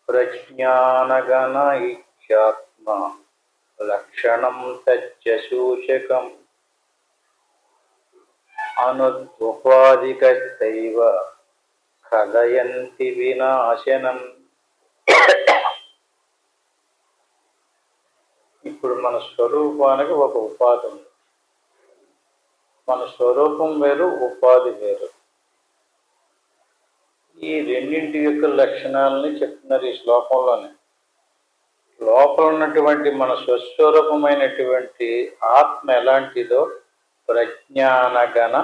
ప్రజ్ఞానగణ ఇత్యాత్మ లక్షణం తచ్చ శూషకం అనుద్వుపాధికస్తైవ కథయంతి వినాశనం. ఇప్పుడు మన స్వరూపానికి ఒక ఉపాధి ఉంది. మన స్వరూపం వేరు, ఉపాధి వేరు. ఈ రెండింటి యొక్క లక్షణాలని చెప్తున్నారు ఈ శ్లోకంలోనే. లోపల ఉన్నటువంటి మన స్వస్వరూపమైనటువంటి ఆత్మ ఎలాంటిదో ప్రజ్ఞానగణ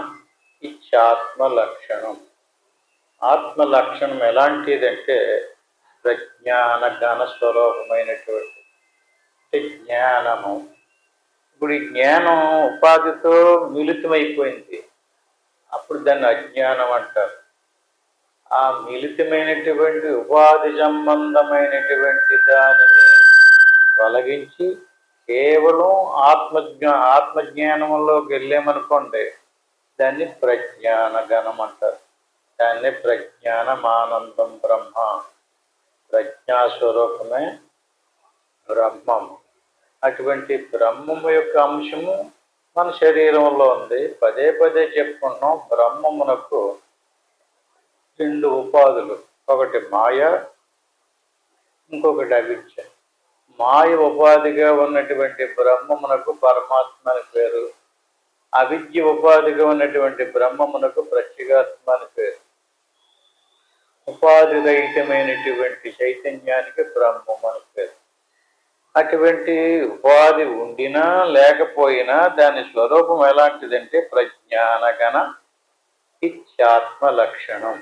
ఇచ్చాత్మ లక్షణం. ఆత్మ లక్షణం ఎలాంటిదంటే ప్రజ్ఞానగణ స్వరూపమైనటువంటి జ్ఞానము. ఇప్పుడు ఈ జ్ఞానం ఉపాధితో మిళితమైపోయింది, అప్పుడు దాన్ని అజ్ఞానం అంటారు. ఆ మిళితమైనటువంటి ఉపాధి సంబంధమైనటువంటి దానిని తొలగించి కేవలం ఆత్మజ్ఞానంలోకి వెళ్ళామనుకోండి, దాన్ని ప్రజ్ఞానగణం అంటారు. దాన్ని ప్రజ్ఞానమానందం బ్రహ్మ. ప్రజ్ఞాస్వరూపమే బ్రహ్మము. అటువంటి బ్రహ్మము యొక్క అంశము మన శరీరంలో ఉంది. పదే పదే చెప్పుకున్నాం. బ్రహ్మమునకు రెండు ఉపాధులు, ఒకటి మాయ, ఇంకొకటి అవిద్య. మాయ ఉపాధిగా ఉన్నటువంటి బ్రహ్మమునకు పరమాత్మ అని పేరు. అవిద్య ఉపాధిగా ఉన్నటువంటి బ్రహ్మమునకు ప్రత్యేగాత్మ అని పేరు. ఉపాధి రహితమైనటువంటి చైతన్యానికి బ్రహ్మం అని పేరు. అటువంటి ఉపాధి ఉండినా లేకపోయినా దాని స్వరూపం ఎలాంటిదంటే ప్రజ్ఞానగణ ఇత్యాత్మ లక్షణం.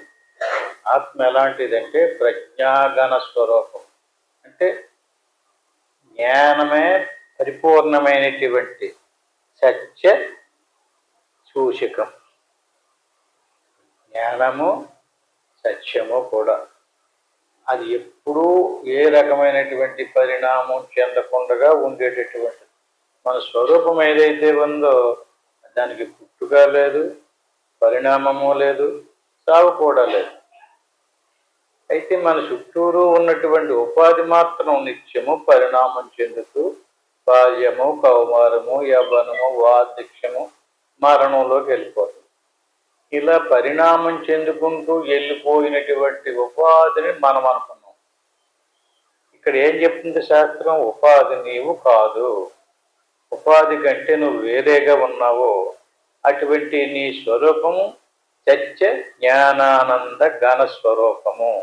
ఆత్మ ఎలాంటిదంటే ప్రజ్ఞాగణ స్వరూపం. అంటే జ్ఞానమే పరిపూర్ణమైనటువంటి సత్య సూచకం. జ్ఞానము సత్యము కూడా. అది ఎప్పుడూ ఏ రకమైనటువంటి పరిణామం చెందకుండా ఉండేటటువంటి మన స్వరూపం ఏదైతే ఉందో దానికి పుట్టుక లేదు, పరిణామము లేదు, సాగు కూడా లేదు. అయితే మన చుట్టూరు ఉన్నటువంటి ఉపాధి మాత్రం నిత్యము పరిణామం చెందుతూ బాల్యము, కౌమారము, యవ్వనము, వార్ధక్యము, మరణంలోకి వెళ్ళిపోతుంది. ఇలా పరిణామం చెందుకుంటూ వెళ్ళిపోయినటువంటి ఉపాధిని మనం అనుకున్నాం. ఇక్కడ ఏం చెప్తుంది శాస్త్రం? ఉపాధి నీవు కాదు. ఉపాధి కంటే నువ్వు వేరేగా ఉన్నావు. అటువంటి నీ స్వరూపము సత్య జ్ఞానానంద ఘన స్వరూపము.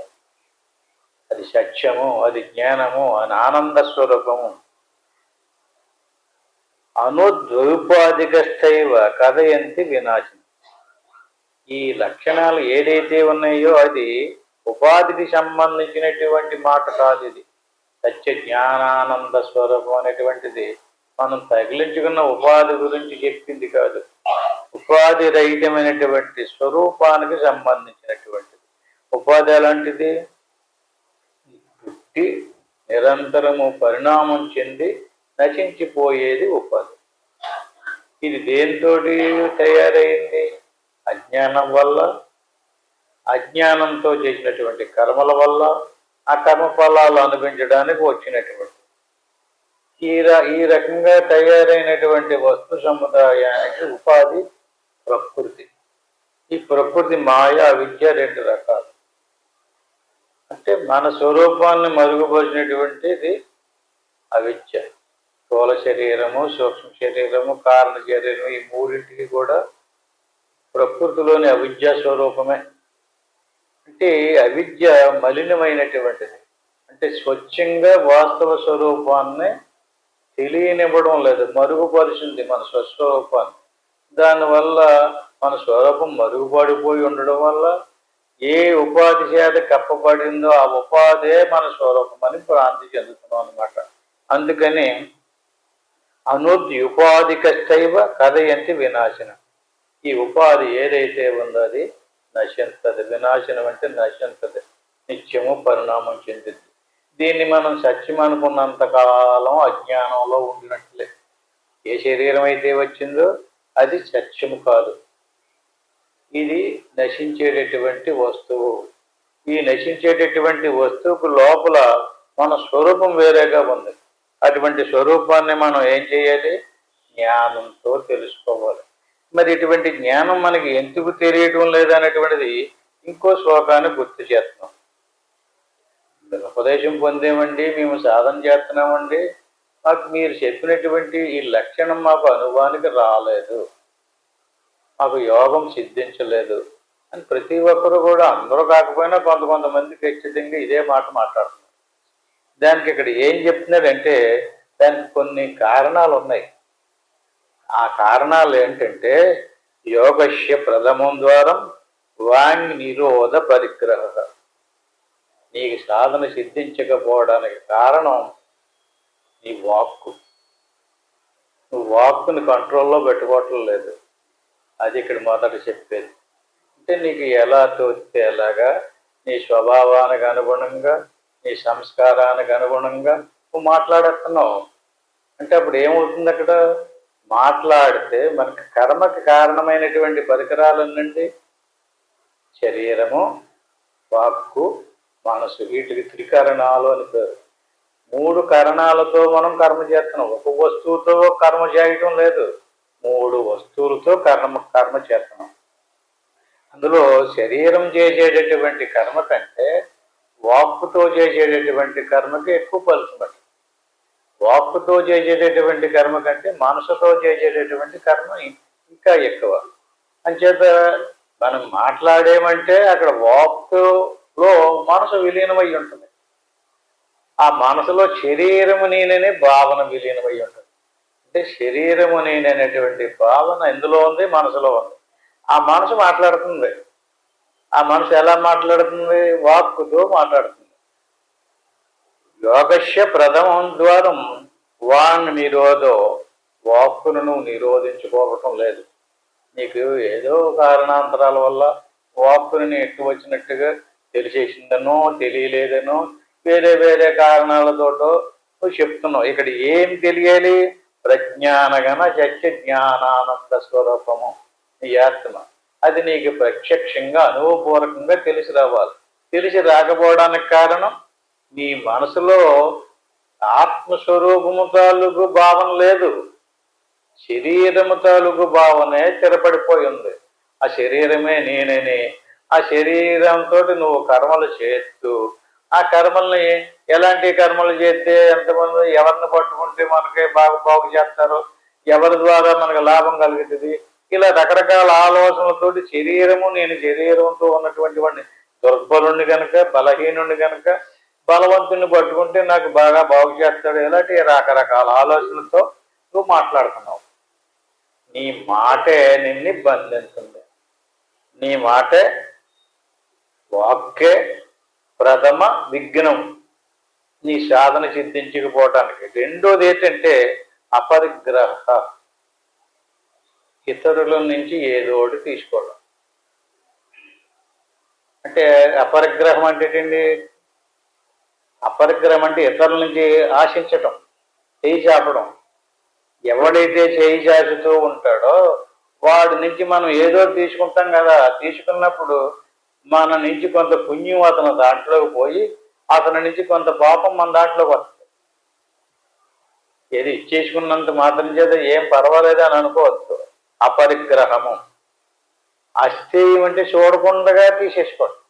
అది సత్యము, అది జ్ఞానము, అది ఆనంద స్వరూపము. అనుద్వైపాధికస్థైవ కథయంతి వినాశనం. ఈ లక్షణాలు ఏదైతే ఉన్నాయో అది ఉపాధికి సంబంధించినటువంటి మాట కాదు. ఇది సత్య జ్ఞానానంద స్వరూపం అనేటువంటిది మనం తగిలించుకున్న ఉపాధి గురించి చెప్పింది కాదు. ఉపాధి రహితమైనటువంటి స్వరూపానికి సంబంధించినటువంటిది. ఉపాధి ఎలాంటిది? పుట్టి నిరంతరము పరిణామం చెంది నశించిపోయేది ఉపాధి. ఇది దేనితోటి తయారైంది? అజ్ఞానం వల్ల, అజ్ఞానంతో చేసినటువంటి కర్మల వల్ల, ఆ కర్మ ఫలాలు అనుభవించడానికి వచ్చినటువంటి ఈ రకంగా తయారైనటువంటి వస్తు సముదాయానికి ఉపాధి ప్రకృతి. ఈ ప్రకృతి మాయ, అవిద్య రెండు రకాలు. అంటే మన స్వరూపాన్ని మరుగుపరిచినటువంటిది అవిద్య. స్థూల శరీరము, సూక్ష్మ శరీరము, కారణ శరీరము, ఈ మూడింటికి కూడా ప్రకృతిలోని అవిద్య స్వరూపమే. అంటే అవిద్య మలినమైనటువంటిది. అంటే స్వచ్ఛంగా వాస్తవ స్వరూపాన్ని తెలియనివ్వడం లేదు, మరుగుపరిచింది మన స్వస్వరూపాన్ని. దానివల్ల మన స్వరూపం మరుగుపడిపోయి ఉండడం వల్ల ఏ ఉపాధి చేత కప్పబడిందో ఆ ఉపాధే మన స్వరూపం అని భ్రాంతి చెందుతున్నాం అన్నమాట. అందుకని అనుద్యుపాధికస్థైవ కథయంతి వినాశనం. ఈ ఉపాధి ఏదైతే ఉందో అది నశించదు. వినాశనం అంటే నశించదు, నిత్యము పరిణామం చెందింది. దీన్ని మనం సత్యం అనుకున్నంతకాలం అజ్ఞానంలో ఉండినట్లే. ఏ శరీరం అయితే వచ్చిందో అది సత్యము కాదు, ఇది నశించేటటువంటి వస్తువు. ఈ నశించేటటువంటి వస్తువుకు లోపల మన స్వరూపం వేరేగా ఉంది. అటువంటి స్వరూపాన్ని మనం ఏం చేయాలి? జ్ఞానంతో తెలుసుకోవాలి. మరి ఇటువంటి జ్ఞానం మనకి ఎందుకు తెలియటం లేదనేటువంటిది ఇంకో శ్లోకాన్ని గుర్తు చేస్తున్నాం. ఉపదేశం పొందేమండి, మేము సాధన చేస్తున్నామండి, మాకు మీరు చెప్పినటువంటి ఈ లక్షణం మాకు అనుభవానికి రాలేదు, మాకు యోగం సిద్ధించలేదు అని ప్రతి ఒక్కరు కూడా, అందరూ కాకపోయినా కొంతమంది ఖచ్చితంగా ఇదే మాట మాట్లాడుతున్నారు. దానికి ఇక్కడ ఏం చెప్తున్నారంటే దానికి కొన్ని కారణాలు ఉన్నాయి. ఆ కారణాలు ఏంటంటే యోగస్య ప్రథమం ద్వారం వాంగ్ నిరోధ పరిగ్రహ. నీకు సాధన సిద్ధించకపోవడానికి కారణం నీ వాక్కు. నువ్వు వాక్కుని కంట్రోల్లో పెట్టుకోవటం లేదు. అది ఇక్కడ మొదట చెప్పేది. అంటే నీకు ఎలా తోస్తే ఎలాగా, నీ స్వభావానికి అనుగుణంగా, నీ సంస్కారానికి అనుగుణంగా నువ్వు మాట్లాడుతున్నావు. అంటే అప్పుడు ఏమవుతుంది? అక్కడ మాట్లాడితే మనకి కర్మకి కారణమైనటువంటి పరికరాలన్నండి శరీరము, వాక్కు, మనసు, వీటికి త్రికరణాలు అని పేరు. 3 కరణాలతో మనం కర్మ చేస్తున్నాం. ఒక వస్తువుతో కర్మ చేయటం లేదు, 3 వస్తువులతో కర్మ చేస్తున్నాం. అందులో శరీరం చేసేటటువంటి కర్మ కంటే వాక్కుతో చేసేటటువంటి కర్మకి ఎక్కువ ఫలితం. వాక్కుతో చేసేటటువంటి కర్మ కంటే మనసుతో చేసేటటువంటి కర్మ ఇంకా ఎక్కువ. అంచేత మనం మాట్లాడేమంటే అక్కడ వాక్కులో మనసు విలీనమై ఉంటుంది. ఆ మనసులో శరీరము నేననే భావన విలీనమై ఉంటుంది. అంటే శరీరము నేననేటువంటి భావన ఎందులో ఉంది? మనసులో ఉంది. ఆ మనసు మాట్లాడుతుంది. ఆ మనసు ఎలా మాట్లాడుతుంది? వాక్కుతో మాట్లాడుతుంది. యోగస్య ప్రథమం ద్వారం వాంగ్ నిరోధో. వాక్కును నువ్వు నిరోధించుకోవటం లేదు. నీకు ఏదో కారణాంతరాల వల్ల వాక్కుని ఎక్కువ వచ్చినట్టుగా తెలిసేసిందనో తెలియలేదనో వేరే కారణాలతోటో నువ్వు చెప్తున్నావు. ఇక్కడ ఏం తెలియాలి? ప్రజ్ఞానగణ సత్య జ్ఞానానంద స్వరూపము నీ ఆత్మ. అది నీకు ప్రత్యక్షంగా అనుభవపూర్వకంగా తెలిసి రావాలి. తెలిసి రాకపోవడానికి కారణం నీ మనసులో ఆత్మస్వరూపము తాలూకు భావన లేదు, శరీరము తాలూకు భావనే స్థిరపడిపోయి ఉంది. ఆ శరీరమే నేనని ఆ శరీరంతో నువ్వు కర్మలు చేస్తూ, ఆ కర్మల్ని ఎలాంటి కర్మలు చేస్తే ఎంతమంది ఎవరిని పట్టుకుంటే మనకి బాగు చేస్తారో, ఎవరి ద్వారా మనకు లాభం కలుగుతుంది, ఇలా రకరకాల ఆలోచనలతోటి శరీరము నేను శరీరంతో ఉన్నటువంటి వాడిని దుర్బలుణ్ణి కనుక, బలహీనుణ్ణి కనుక, బలవంతుని పట్టుకుంటే నాకు బాగు చేస్తాడు, ఇలాంటి రకరకాల ఆలోచనలతో నువ్వు మాట్లాడుతున్నావు. నీ మాటే నిన్ను బంధించింది. నీ మాటే వాక్కే ప్రథమ విఘ్నం నీ సాధన సిద్ధించకపోవటానికి. రెండోది ఏంటంటే అపరిగ్రహ. ఇతరుల నుంచి ఏదో ఒకటి తీసుకోవడం. అంటే అపరిగ్రహం అంటే ఏంటండి? అపరిగ్రహం అంటే ఇతరుల నుంచి ఆశించటం, చేయి చాపడం. ఎవడైతే చేయి చాచుతూ ఉంటాడో వాడి నుంచి మనం ఏదో తీసుకుంటాం కదా. తీసుకున్నప్పుడు మన నుంచి కొంత పుణ్యం అతను దాంట్లోకి పోయి అతని నుంచి కొంత పాపం మన దాంట్లోకి వస్తుంది. ఏది ఇచ్చేసుకున్నంత మాత్రం చేత ఏం పర్వాలేదు అని అనుకోవద్దు. అపరిగ్రహము. అస్థేయం అంటే చూడకుండా తీసేసుకోవడం.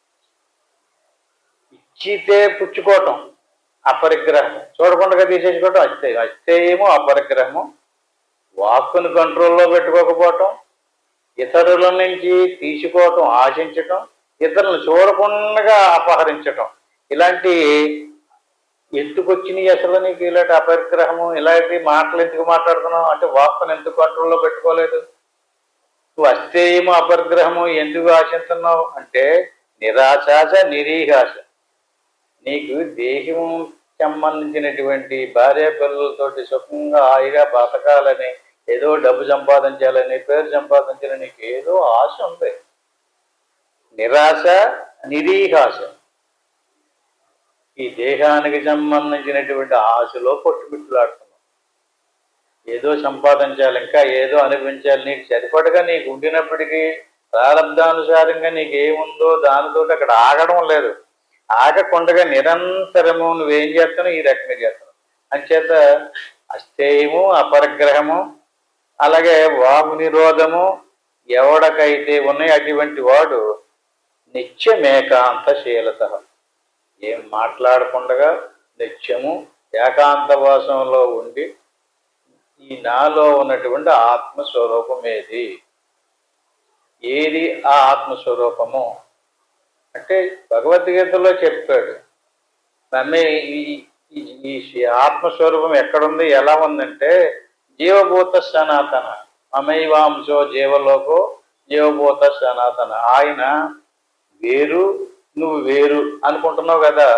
ఇచ్చితే పుచ్చుకోవటం అపరిగ్రహం, చూడకుండా తీసేసుకోవటం అస్థేయం. అస్థేయము అపరిగ్రహము. వాక్కును కంట్రోల్లో పెట్టుకోకపోవటం, ఇతరుల నుంచి తీసుకోవటం, ఆశించటం, ఇతరులను చూడకుండా అపహరించటం. ఇలాంటి ఎందుకు వచ్చినాయి అసలు నీకు ఇలాంటి అపరిగ్రహము? ఇలాంటి మాటలు ఎందుకు మాట్లాడుతున్నావు? అంటే వాక్కును ఎందుకు కంట్రోల్లో పెట్టుకోలేదు? నువ్వు అస్థేయము అపరిగ్రహము ఎందుకు ఆశిస్తున్నావు అంటే నిరాశాస నిరీహాస. నీకు దేహం సంబంధించినటువంటి భార్య పిల్లలతోటి సుఖంగా హాయిగా బతకాలని, ఏదో డబ్బు సంపాదించాలని, పేరు సంపాదించాలని నీకు ఏదో ఆశ ఉంది. నిరాశ నిరీహాస. ఈ దేహానికి సంబంధించినటువంటి ఆశలో పొట్టుబిట్టులాడుతున్నావు. ఏదో సంపాదించాలి, ఇంకా ఏదో అనిపించాలి, నీకు సరిపడగా నీకు ఉండినప్పటికీ ప్రారంధానుసారంగా నీకు ఏముందో దానితో అక్కడ ఆగడం లేదు. ఆగకుండగా నిరంతరము నువ్వేం చేస్తున్నావు, ఈ రకంగా చేస్తున్నావు. అంచేత అస్థేయము, అపరగ్రహము, అలాగే వాగు నిరోధము ఎవడకైతే ఉన్నాయి అటువంటి వాడు నిత్యమేకాంతశీలత, ఏం మాట్లాడకుండగా నిత్యము ఏకాంతవాసంలో ఉండి ఈ నాలో ఉన్నటువంటి ఆత్మస్వరూపం ఏది ఆ ఆత్మస్వరూపము అంటే భగవద్గీతలో చెప్పాడు. నన్ను ఈ ఆత్మస్వరూపం ఎక్కడుంది, ఎలా ఉందంటే జీవభూత సనాతన, అమైవాంశో జీవలోకో జీవభూత సనాతన. ఆయన వేరు, నువ్వు వేరు అనుకుంటున్నావు కదా.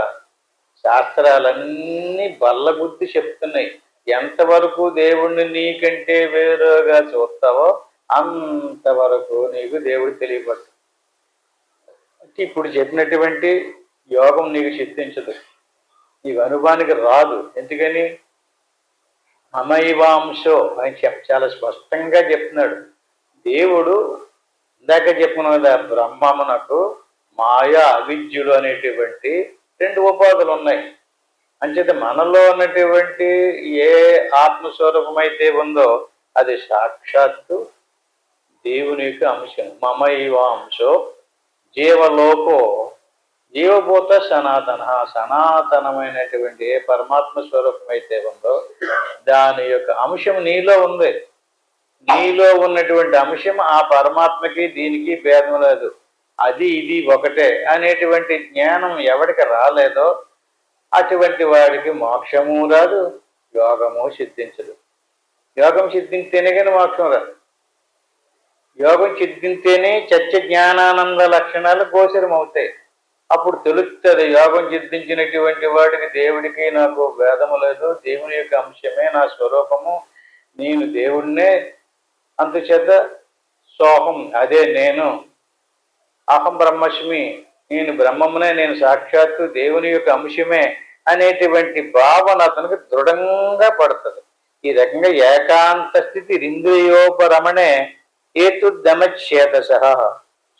శాస్త్రాలన్నీ బల్లగుద్ది చెప్తున్నాయి. ఎంతవరకు దేవుణ్ణి నీకంటే వేరుగా చూస్తావో అంతవరకు నీకు దేవుడు తెలియబడు. ఇప్పుడు చెప్పినటువంటి యోగం నీకు సిద్ధించదు, నీకు అనుభవానికి రాదు. ఎందుకని? అమైవాంశో ఆయన చాలా స్పష్టంగా చెప్తున్నాడు. దేవుడు ఇందాక చెప్పుకున్న కదా, బ్రహ్మమునకు మాయ అవిద్యులు అనేటువంటి రెండు ఉపాధులు ఉన్నాయి. అంచేత మనలో ఉన్నటువంటి ఏ ఆత్మస్వరూపమైతే ఉందో అది సాక్షాత్తు దేవుని యొక్క అంశం. మమైవాంశో జీవలోకో జీవభూత సనాతన, సనాతనమైనటువంటి ఏ పరమాత్మ స్వరూపం అయితే ఉందో దాని యొక్క అంశం నీలో ఉంది. నీలో ఉన్నటువంటి అంశం ఆ పరమాత్మకి దీనికి భేదం లేదు, అది ఇది ఒకటే అనేటువంటి జ్ఞానం ఎవరికి రాలేదో అటువంటి వాడికి మోక్షము రాదు, యోగము సిద్ధించదు. యోగం సిద్ధింస్తేనే కానీ మోక్షం రాదు. యోగం సిద్ధింస్తేనే సత్య జ్ఞానానంద లక్షణాలు గోచరం అవుతాయి. అప్పుడు తెలుస్తుంది యోగం సిద్ధించినటువంటి వాడికి దేవుడికి నాకు భేదము లేదు, దేవుని యొక్క అంశమే నా స్వరూపము, నేను దేవుణ్ణే, అందుచేత సోహం అదే నేను, అహం బ్రహ్మస్మి, నేను బ్రహ్మమునే, నేను సాక్షాత్తు దేవుని యొక్క అంశమే అనేటువంటి భావన అతనికి దృఢంగా పడుతుంది. ఈ రకంగా ఏకాంత స్థితి ఇంద్రియోపరమణే హేతుర్దమచ్చేతస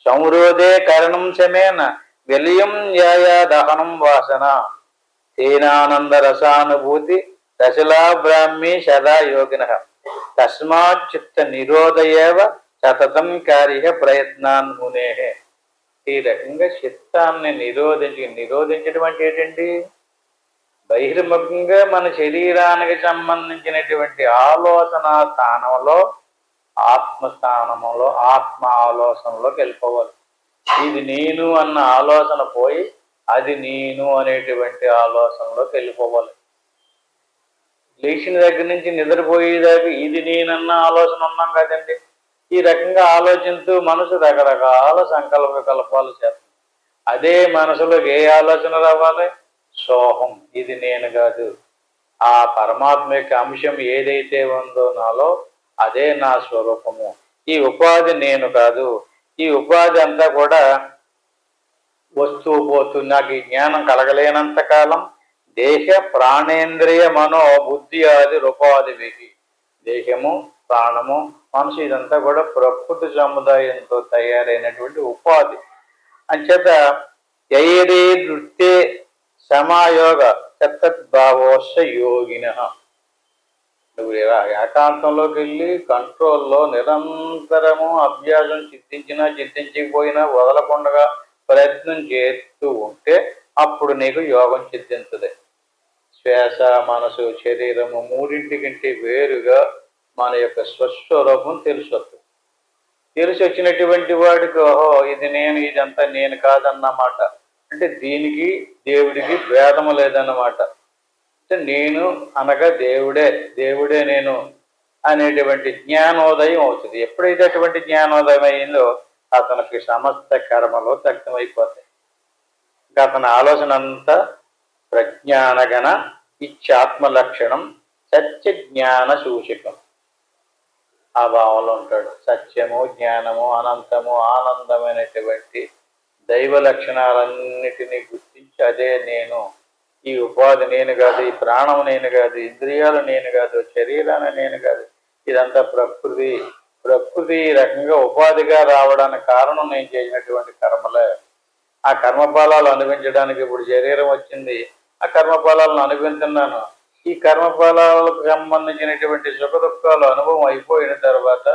సంరోధే కరణం సమేన విలయం యాయా దహనం వాసన తేనానంద రసానుభూతి రసలా బ్రాహ్మీ సదా యోగిన తస్మాత్ చిత్త నిరోధయేవ సతతం కార్య ప్రయత్నాన్ మునే. ఈ రకంగా చిత్తాన్ని నిరోధించడం అంటే ఏంటండి? బహిర్ముఖంగా మన శరీరానికి సంబంధించినటువంటి ఆలోచన స్థానంలో, ఆత్మస్థానంలో, ఆత్మ ఆలోచనలోకి వెళ్ళిపోవాలి. ఇది నేను అన్న ఆలోచన పోయి అది నేను అనేటువంటి ఆలోచనలోకి వెళ్ళిపోవాలి. లేచిన దగ్గర నుంచి నిద్రపోయేదాకా ఇది నేనన్న ఆలోచన ఉన్నాం కదండి. ఈ రకంగా ఆలోచిస్తూ మనసు రకరకాల సంకల్ప కల్పాలు చేస్తుంది. అదే మనసులోకి ఏ ఆలోచన రావాలి? సోహం, ఇది నేను కాదు, ఆ పరమాత్మ యొక్క అంశం ఏదైతే ఉందో నాలో అదే నా స్వరూపము, ఈ ఉపాధి నేను కాదు. ఈ ఉపాధి అంతా కూడా వస్తూ పోతూ నాకు ఈ జ్ఞానం కలగలేనంత కాలం దేహ ప్రాణేంద్రియ మనో బుద్ధి ఆది రూపాదివి, దేహము ప్రాణము మనసు ఇదంతా కూడా ప్రకృతి సముదాయంతో తయారైనటువంటి ఉపాధి. అంచేత యైరే నృత్యే సమాయోగ సత్తద్భావోశ యోగిన. నువ్వు ఏకాంతంలోకి వెళ్ళి కంట్రోల్లో నిరంతరము అభ్యాసం సిద్ధించకపోయినా వదలకుండా ప్రయత్నం చేస్తూ ఉంటే అప్పుడు నీకు యోగం సిద్ధించదు. శ్వాస, మనసు, శరీరము మూడింటికంటే వేరుగా మన యొక్క స్వస్వరూపం తెలిసి వచ్చినటువంటి వాడికి ఓహో ఇది నేను, ఇదంతా నేను కాదన్నమాట. అంటే దీనికి దేవుడికి భేదము లేదన్నమాట. అంటే నేను అనగా దేవుడే నేను అనేటువంటి జ్ఞానోదయం అవుతుంది. ఎప్పుడైతే అటువంటి జ్ఞానోదయం అయిందో అతనికి సమస్త కర్మలో దగ్ధమైపోతాయి. ఇంకా అతని ఆలోచన అంతా ప్రజ్ఞానగణ ఇచ్చాత్మ లక్షణం సత్య జ్ఞాన సూచికం ఆ భావంలో ఉంటాడు. సత్యము, జ్ఞానము, అనంతము, ఆనందమైనటువంటి దైవ లక్షణాలన్నిటినీ గుర్తించి అదే నేను, ఈ ఉపాధి నేను కాదు, ఈ ప్రాణము నేను కాదు, ఇంద్రియాలు నేను కాదు, శరీరాన్ని నేను కాదు, ఇదంతా ప్రకృతి ఈ రకంగా ఉపాధిగా రావడానికి కారణం నేను చేసినటువంటి కర్మలే. ఆ కర్మఫలాలు అనుభవించడానికి ఇప్పుడు శరీరం వచ్చింది, ఆ కర్మఫలాలను అనుభవిస్తున్నాను. ఈ కర్మఫలాలకు సంబంధించినటువంటి సుఖ దుఃఖాలు అనుభవం అయిపోయిన తర్వాత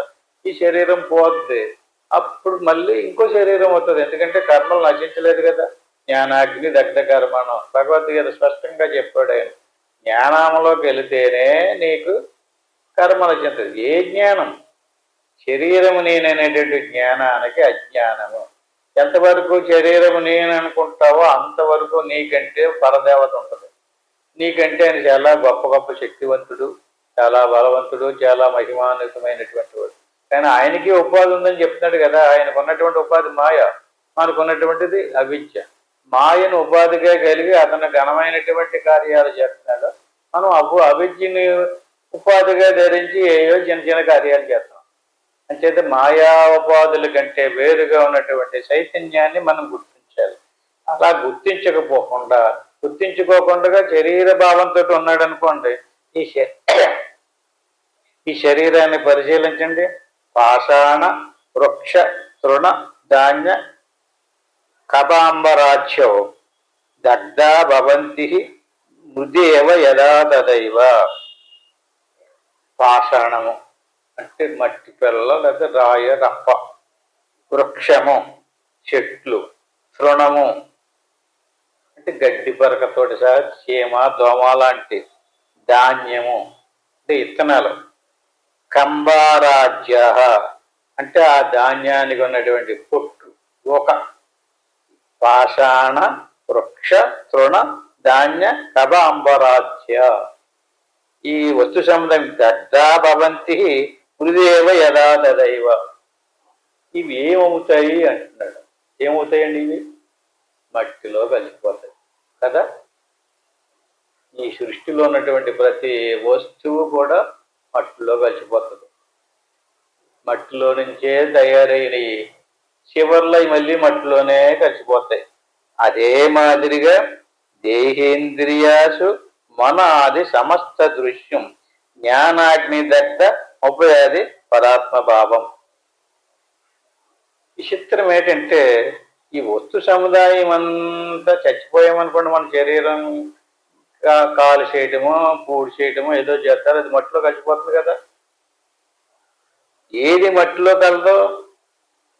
ఈ శరీరం పోద్ది. అప్పుడు మళ్ళీ ఇంకో శరీరం అవుతుంది. ఎందుకంటే కర్మలు నశించలేదు కదా. జ్ఞానాగ్ని దగ్ధ కర్మణం భగవద్గీత స్పష్టంగా చెప్పాడు ఆయన. జ్ఞానంలోకి వెళితేనే నీకు కర్మ నశించదు. ఏ జ్ఞానం? శరీరము నేననేటువంటి జ్ఞానానికి అజ్ఞానము. ఎంతవరకు శరీరము నేను అనుకుంటావో అంతవరకు నీకంటే పరదేవత ఉంటుంది. నీకంటే ఆయన చాలా గొప్ప గొప్ప శక్తివంతుడు, చాలా బలవంతుడు, చాలా మహిమాన్వితమైనటువంటి వాడు. కానీ ఆయనకి ఉపాధి ఉందని చెప్తున్నాడు కదా. ఆయనకు ఉన్నటువంటి ఉపాధి మాయ, మనకున్నటువంటిది అవిద్య. మాయను ఉపాధిగా కలిగి అతను ఘనమైనటువంటి కార్యాలు చేస్తున్నాడు. మనం అవిద్యని ఉపాధిగా ధరించి ఏయో చిన్న చిన్న కార్యాలు చేస్తాం. అంచేత మాయా ఉపాధుల కంటే వేరుగా ఉన్నటువంటి చైతన్యాన్ని మనం గుర్తించాలి. అలా గుర్తించుకోకుండా శరీర భావంతో ఉన్నాడు అనుకోండి. ఈ శరీరాన్ని పరిశీలించండి. పాషాణ వృక్ష తృణ ధాన్య కబాంబరాజ్యో దగ్ధా భవంతి మృదేవ యదా తదైవ. పాషాణము అంటే మట్టి పిల్ల లేదా రాయ రప్ప, వృక్షము చెట్లు, తృణము అంటే గడ్డి పరకతోటి సహా చీమ దోమ లాంటి, ధాన్యము అంటే ఇత్తనాలు, కంబారాజ్య అంటే ఆ ధాన్యానికి ఉన్నటువంటి పొట్టు ఒక. పాషాణ వృక్ష తృణ ధాన్య కబ అంబరాజ్య. ఈ వస్తు సముదాయం దగ్ధా భవంతి మృదేవ యదా తదైవ. ఇవి ఏమవుతాయి అంటున్నాడు. ఏమవుతాయండి ఇవి? మట్టిలో కలిసిపోతాయి కదా. ఈ సృష్టిలో ఉన్నటువంటి ప్రతి వస్తువు కూడా మట్టిలో కలిసిపోతుంది. మట్టిలో నుంచే తయారైనవి చివర్లో మళ్ళీ మట్టిలోనే కలిసిపోతాయి. అదే మాదిరిగా దేహేంద్రియాసు మన ఆది సమస్త దృశ్యం జ్ఞానాగ్ని దగ్ధ ఉపయాది పరాత్మ భావం. విచిత్రం ఏంటంటే ఈ వస్తు సముదాయం అంతా చచ్చిపోయామనుకోండి, మన శరీరం కాలు చేయటమో పూడి చేయటమో ఏదో చేస్తారు, అది మట్టిలో కలిసిపోతుంది కదా. ఏది మట్టిలో కలదో?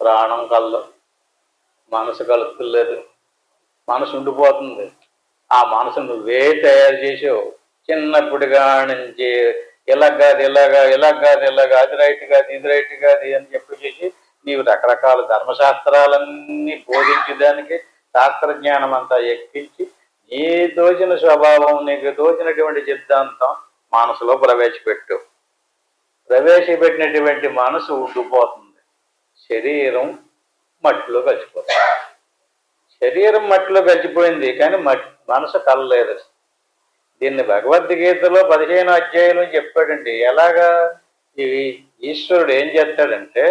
ప్రాణం కలదు, మనసు కలుపులేదు. మనసు ఉండిపోతుంది. ఆ మనసు నువ్వే తయారు చేసావు. చిన్నప్పుడుగా నుంచి ఇలాగాది ఇలాగా అది రైట్ కాదు ఇది రైట్ కాదు అని చెప్పేసి నీవు రకరకాల ధర్మశాస్త్రాలన్నీ బోధించేదానికి శాస్త్రజ్ఞానం అంతా ఎక్కించి నీ తోచిన స్వభావం, నీకు తోచినటువంటి సిద్ధాంతం మనసులో ప్రవేశపెట్టినటువంటి మనసు ఉండిపోతుంది. శరీరం మట్టిలో కలిసిపోతుంది. శరీరం మట్టిలో కలిసిపోయింది కానీ మనసు కలలేదు. దీన్ని భగవద్గీతలో 15 అధ్యాయులు చెప్పాడండి. ఎలాగా? ఈ ఈశ్వరుడు ఏం చేస్తాడంటే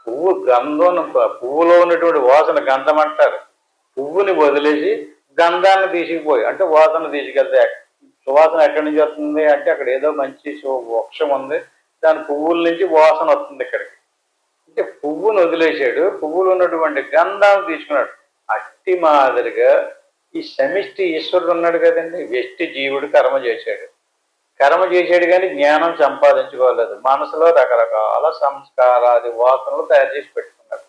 పువ్వులో ఉన్నటువంటి వాసన గంధం అంటారు. పువ్వుని వదిలేసి గంధాన్ని తీసుకుపోయి అంటే వాసన తీసుకెళ్తే సువాసన ఎక్కడి నుంచి వస్తుంది అంటే అక్కడ ఏదో మంచి వృక్షం ఉంది, దాని పువ్వుల నుంచి వాసన వస్తుంది ఇక్కడికి. అంటే పువ్వును వదిలేశాడు, పువ్వులు ఉన్నటువంటి గంధాన్ని తీసుకున్నాడు. అట్టి మాదిరిగా ఈ సమిష్టి ఈశ్వరుడు ఉన్నాడు కదండి. వ్యష్టి జీవుడు కర్మ చేశాడు కానీ జ్ఞానం సంపాదించుకోలేదు. మనసులో రకరకాల సంస్కారాది వాసనలు తయారు చేసి పెట్టుకున్నాడు.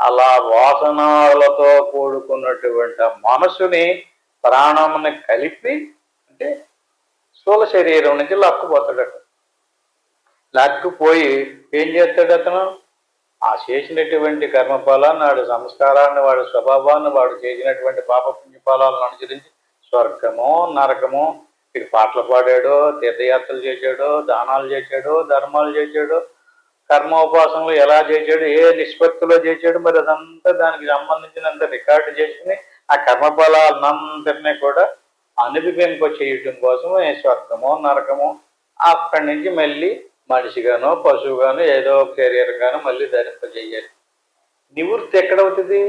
అలా వాసనలతో కూడుకున్నటువంటి మనసుని ప్రాణముని కలిపి అంటే స్థూల శరీరం నుంచి లక్కుపోతాడట. లక్కుపోయి ఏం చేస్తాడు అతను? ఆ చేసినటువంటి కర్మఫలాన్ని, వాడి సంస్కారాన్ని, వాడి స్వభావాన్ని, వాడు చేసినటువంటి పాపపుణ్యఫలాలను అనుసరించి స్వర్గమో నరకమో, ఇక పాటలు పాడాడో, తీర్థయాత్రలు చేశాడో, దానాలు చేశాడో, ధర్మాలు చేశాడో, కర్మోపాసనలు ఎలా చేశాడు, ఏ నిష్పత్తిలో చేశాడు, మరి అదంతా దానికి సంబంధించినంత రికార్డు చేసుకుని ఆ కర్మఫలాలంతటినీ కూడా అనుభవింప చేయటం కోసం స్వర్గమో నరకమో అక్కడి నుంచి మళ్ళీ మనిషిగానో పశువుగానో ఏదో ఒక శరీరంగానో మళ్ళీ ధరింపజేయాలి. నివృత్తి ఎక్కడవుతుంది?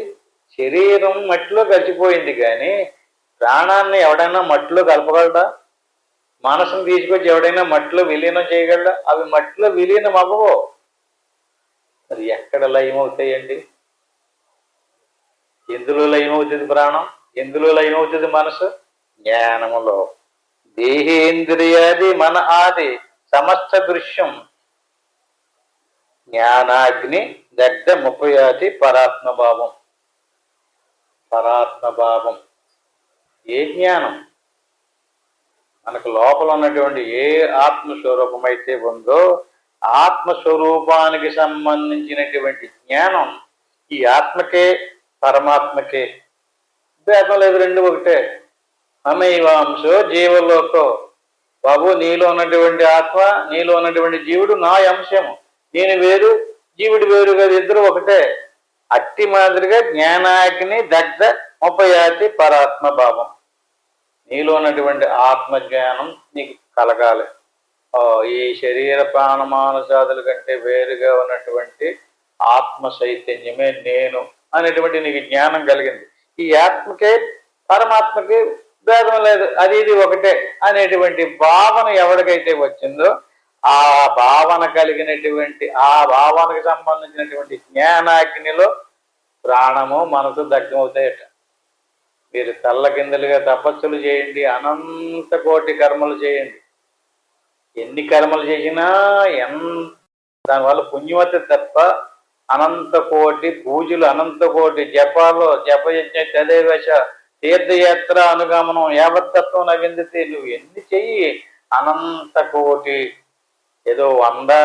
శరీరం మట్టిలో కలిసిపోయింది కానీ ప్రాణాన్ని ఎవడైనా మట్టిలో కలపగలడా? మనసును తీసుకొచ్చి ఎవడైనా మట్టిలో విలీనం చేయగలడా? అవి మట్టిలో విలీనం అవ్వవు. మరి ఎక్కడ లయం అవుతాయండి? ఎందులో లయమవుతుంది ప్రాణం, ఎందులో లయమవుతుంది మనసు? జ్ఞానములో. దేహేంద్రియాది మన ఆది సమస్త దృశ్యం జ్ఞానాగ్ని దగ్ధ ముపయాతి పరాత్మభావం. పరాత్మభావం ఏ జ్ఞానం? మనకు లోపల ఉన్నటువంటి ఏ ఆత్మస్వరూపమైతే ఉందో ఆత్మస్వరూపానికి సంబంధించినటువంటి జ్ఞానం ఈ ఆత్మకే పరమాత్మకే భేదం లేదు, రెండు ఒకటే. మమైవాంశో జీవలోకో. బాబు, నీలో ఉన్నటువంటి ఆత్మ, నీలో ఉన్నటువంటి జీవుడు నా అంశము. నేను వేరు, జీవుడు వేరు కాదు, ఇద్దరు ఒకటే. అట్టి మాదిరిగా జ్ఞానాగ్ని దగ్ధ ముపయాతి పరాత్మ భావం. నీలో ఉన్నటువంటి ఆత్మజ్ఞానం నీకు కలగాలి. ఈ శరీర ప్రాణమానసాదుల కంటే వేరుగా ఉన్నటువంటి ఆత్మ చైతన్యమే నేను అనేటువంటి నీకు జ్ఞానం కలిగింది. ఈ ఆత్మకే పరమాత్మకి భేదం లేదు, అది ఇది ఒకటే అనేటువంటి భావన ఎవరికైతే వచ్చిందో ఆ భావన కలిగినటువంటి, ఆ భావనకు సంబంధించినటువంటి జ్ఞానాగ్నిలో ప్రాణము మనసు దగ్ధమవుతాయట. మీరు తల్లకిందలుగా తపస్సులు చేయండి, అనంత కోటి కర్మలు చేయండి. ఎన్ని కర్మలు చేసినా దానివల్ల పుణ్యవతి తప్ప అనంత కోటి పూజలు, అనంత కోటి జపాలు, జపయజ్ఞ తదేవశ తీర్థయాత్ర అనుగమనం యావత్తత్వం నవిందితే. నువ్వు ఎన్ని చెయ్యి, అనంత కోటి. ఏదో 100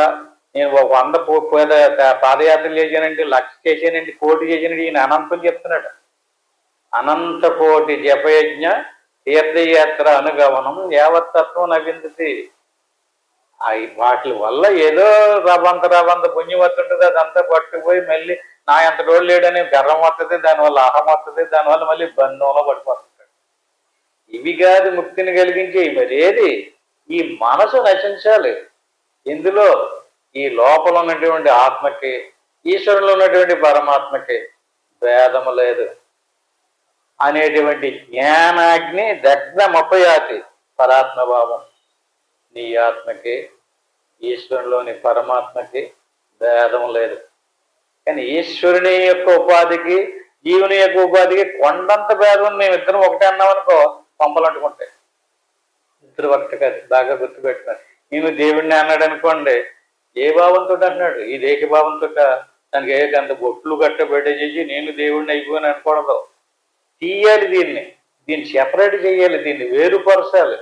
నేను 100 పాదయాత్రలు చేశానండి, 1,00,000 చేశానండి, కోటి చేశానండి, ఈయన అనంతం చెప్తున్నాడు. అనంత కోటి జపయజ్ఞ తీర్థయాత్ర అనుగమనం యావత్తత్వం నవిందితే. వాటి వల్ల ఏదో రవంత పుణ్యం వస్తుంటుంది, అదంతా పట్టుకుపోయి మళ్ళీ నా ఎంత రోజులు లేడని గర్వం వస్తుంది, దానివల్ల అహం వస్తుంది, దానివల్ల మళ్ళీ బంధంలో పడిపోతుంటాడు. ఇవి కాదు ముక్తిని కలిగించేవి. మరి ఏది? ఈ మనసు నశించాలి. ఇందులో ఈ లోపల ఉన్నటువంటి ఆత్మకి, ఈశ్వరులో ఉన్నటువంటి పరమాత్మకి భేదము లేదు అనేటువంటి జ్ఞానాగ్ని దగ్ధ ముపయాతి పరాత్మభావం. నీ ఆత్మకి ఈశ్వరులోని పరమాత్మకి భేదం లేదు. కానీ ఈశ్వరుని యొక్క ఉపాధికి, జీవుని యొక్క ఉపాధికి కొండంత భేదం. మేమిద్దరం ఒకటే అన్నామనుకో, పంపలు అంటుకుంటాయి. ఇద్దరు ఒకటి కాదు, బాగా గుర్తుపెట్టుకున్నాడు. నేను దేవుడిని అన్నాడు అనుకోండి, ఏ భావంతో అంటున్నాడు? ఈ దేశ భావంతో. దానికి అంత బొట్లు కట్టబెట్టేసి నేను దేవుడిని అయిపోయాను అనకూడదు. తీయాలి, దీన్ని సెపరేట్ చేయాలి, దీన్ని వేరుపరచాలి.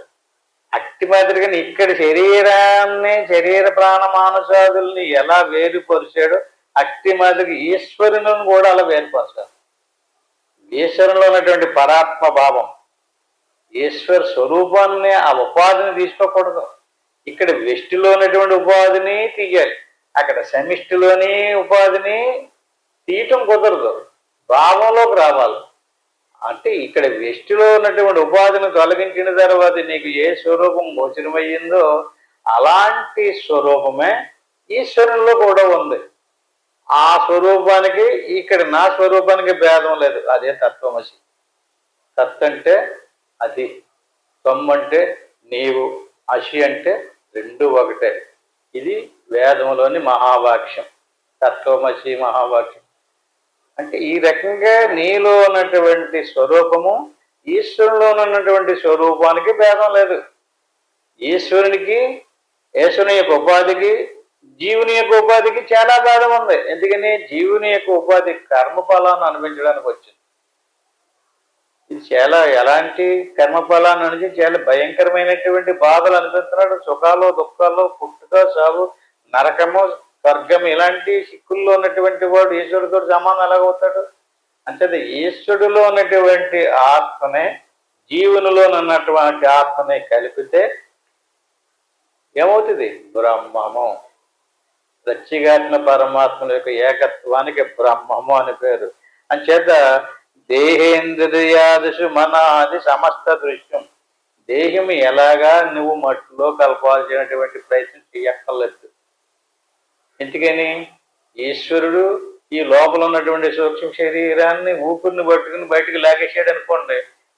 అట్టి మాదిరిగా ఇక్కడ శరీరాన్ని, శరీర ప్రాణమానసాదుల్ని ఎలా వేరుపరిచాడో అట్టి మాదిరిగా ఈశ్వరులను కూడా అలా వేరుపరచాలి. ఈశ్వరంలో ఉన్నటువంటి పరాత్మ భావం, ఈశ్వర స్వరూపాన్ని, ఆ ఉపాధిని తీసుకోకూడదు. ఇక్కడ వెష్టిలో ఉన్నటువంటి ఉపాధిని తీయాలి, అక్కడ సమిష్టిలోని ఉపాధిని తీయటం కుదరదు. భావంలోకి రావాలి. అంటే ఇక్కడ వెష్టిలో ఉన్నటువంటి ఉపాధిని తొలగించిన తర్వాత నీకు ఏ స్వరూపం గోచరమయ్యిందో అలాంటి స్వరూపమే ఈశ్వరుల్లో కూడా ఉంది. ఆ స్వరూపానికి, ఇక్కడ నా స్వరూపానికి భేదం లేదు. అదే తత్వమసి. తత్ అంటే అది, త్వం అంటే నీవు, అసి అంటే రెండు ఒకటే. ఇది వేదంలోని మహావాక్యం, తత్వమసి మహావాక్యం. అంటే ఈ రకంగా నీలో ఉన్నటువంటి స్వరూపము ఈశ్వరులో ఉన్నటువంటి స్వరూపానికి భేదం లేదు. ఈశ్వరునికి, ఈశ్వరుని యొక్క ఉపాధికి, జీవుని యొక్క ఉపాధికి చాలా భేదం ఉంది. ఎందుకని? జీవుని యొక్క ఉపాధి కర్మఫలాన్ని అనిపించడానికి వచ్చింది. ఇది చాలా ఎలాంటి కర్మఫలాన్ని నుంచి చాలా భయంకరమైనటువంటి బాధలు అనిపిస్తున్నాడు. సుఖాలు, దుఃఖాలు, పుట్టుక, సాగు, నరకము, స్వర్గం, ఇలాంటి సిక్కుల్లో ఉన్నటువంటి వాడు ఈశ్వరుడితో సమానం ఎలాగవుతాడు? అంటే ఈశ్వరుడిలో ఉన్నటువంటి ఆత్మనే జీవునిలో ఉన్నటువంటి ఆత్మనే కలిపితే ఏమవుతుంది? బ్రహ్మము. ప్రత్యేగాత్మ పరమాత్మల యొక్క ఏకత్వానికి బ్రహ్మము అని పేరు. అంచేత దేహేంద్రియాదిషు మనాది సమస్త దృశ్యం. దేహం ఎలాగా నువ్వు మట్టిలో కలపాల్సినటువంటి ప్రయత్నం చేయక్కర్లేదు. ఎందుకని? ఈశ్వరుడు ఈ లోపల ఉన్నటువంటి సూక్ష్మ శరీరాన్ని ఊపిరిని పట్టుకుని బయటకు లాగేసాడు అనుకోండి,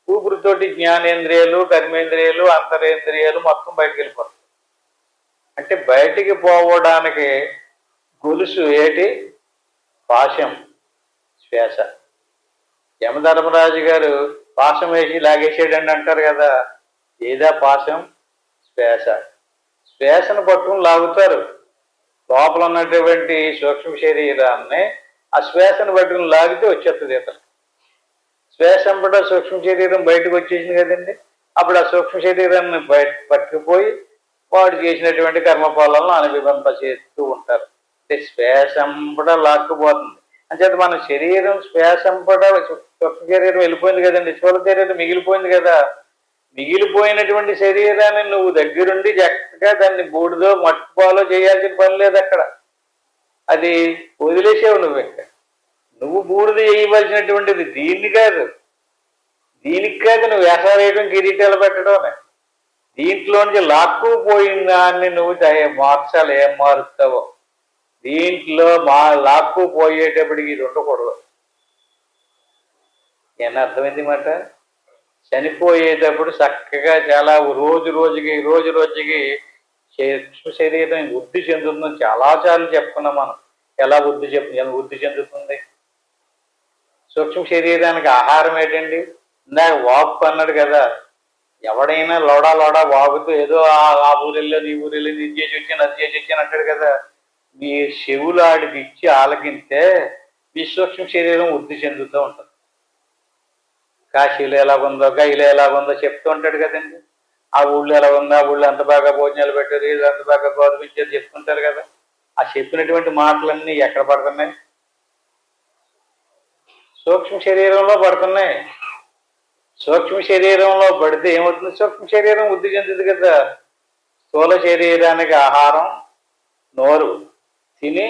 ఊపిరితోటి జ్ఞానేంద్రియాలు, కర్మేంద్రియాలు, అంతరేంద్రియాలు మొత్తం బయటకు వెళ్ళిపోతాయి. అంటే బయటికి పోవడానికి గొలుసు ఏటి? పాశం, శ్వాస. యమధర్మరాజు గారు పాశం వేసి లాగేసాడండి అంటారు కదా. ఏదా పాశం? శ్వాస. శ్వాసను పట్టుకుని లాగుతారు. లోపల ఉన్నటువంటి సూక్ష్మ శరీరాన్ని ఆ శ్వాసను పట్టుకుని లాగితే వచ్చేస్తుంది ఇతను. శ్వాసంపట సూక్ష్మ శరీరం బయటకు వచ్చేసింది కదండి. అప్పుడు ఆ సూక్ష్మ శరీరాన్ని బయట పట్టుకుపోయి వాడు చేసినటువంటి కర్మఫలాలను అనుభవింపచేస్తూ ఉంటారు. అంటే శ్వాసంపట లాక్కుపోతుంది. అంచేత మన శరీరం శ్వాసంపట సూక్ష్మ శరీరం వెళ్ళిపోయింది కదండి, స్థూల శరీరం మిగిలిపోయింది కదా. మిగిలిపోయినటువంటి శరీరాన్ని నువ్వు దగ్గరుండి చక్కగా దాన్ని బూడిదో మట్టుపాలో చేయాల్సిన పని లేదు అక్కడ. అది వదిలేసావు నువ్వు. ఇంకా నువ్వు బూడిద వేయవలసినటువంటిది దీన్ని కాదు. దీనికి కాదు నువ్వు వేషాలు వేయడం, కిరీటాలు పెట్టడమే. దీంట్లోంచి లాక్కుపోయిన దాన్ని నువ్వు మార్చాలి. ఏం మారుస్తావో దీంట్లో లాక్కుపోయేటప్పటికి ఇది ఉండకూడదు. ఏమన్నా అర్థమైంది మాట? చనిపోయేటప్పుడు చక్కగా చాలా రోజు రోజుకి శరీరం వృద్ధి చెందుతుందని చాలాసార్లు చెప్పుకున్నాం మనం. ఎలా వృద్ధి చెందుతుంది? సూక్ష్మ శరీరానికి ఆహారం ఏంటండి? ఇందాక వాక్కు అన్నాడు కదా. ఎవడైనా లోడా వాగుతూ ఏదో ఆ ఊరెళ్ళో నీ ఊరెళ్ళి ఇది చేసి వచ్చాను అది చేసి వచ్చాను అంటాడు కదా. మీ చెవులు ఆడికి ఇచ్చి ఆలకింతే మీ సూక్ష్మ శరీరం వృద్ధి చెందుతూ ఉంటుంది. కాశీలో ఎలాగుందో, గైలో ఎలాగుందో చెప్తూ ఉంటాడు కదండి. ఆ ఊళ్ళో ఎలా ఉందో, ఆ ఊళ్ళో అంత బాగా భోజనాలు పెట్టారు, ఇది అంత బాగా గౌరవించారు చెప్తుంటారు కదా. ఆ చెప్పినటువంటి మాటలన్నీ ఎక్కడ పడుతున్నాయి? సూక్ష్మ శరీరంలో పడుతున్నాయి. సూక్ష్మ శరీరంలో పడితే ఏమవుతుంది? సూక్ష్మ శరీరం వృద్ధి చెందుతుంది కదా. స్థూల శరీరానికి ఆహారం నోరు. తిని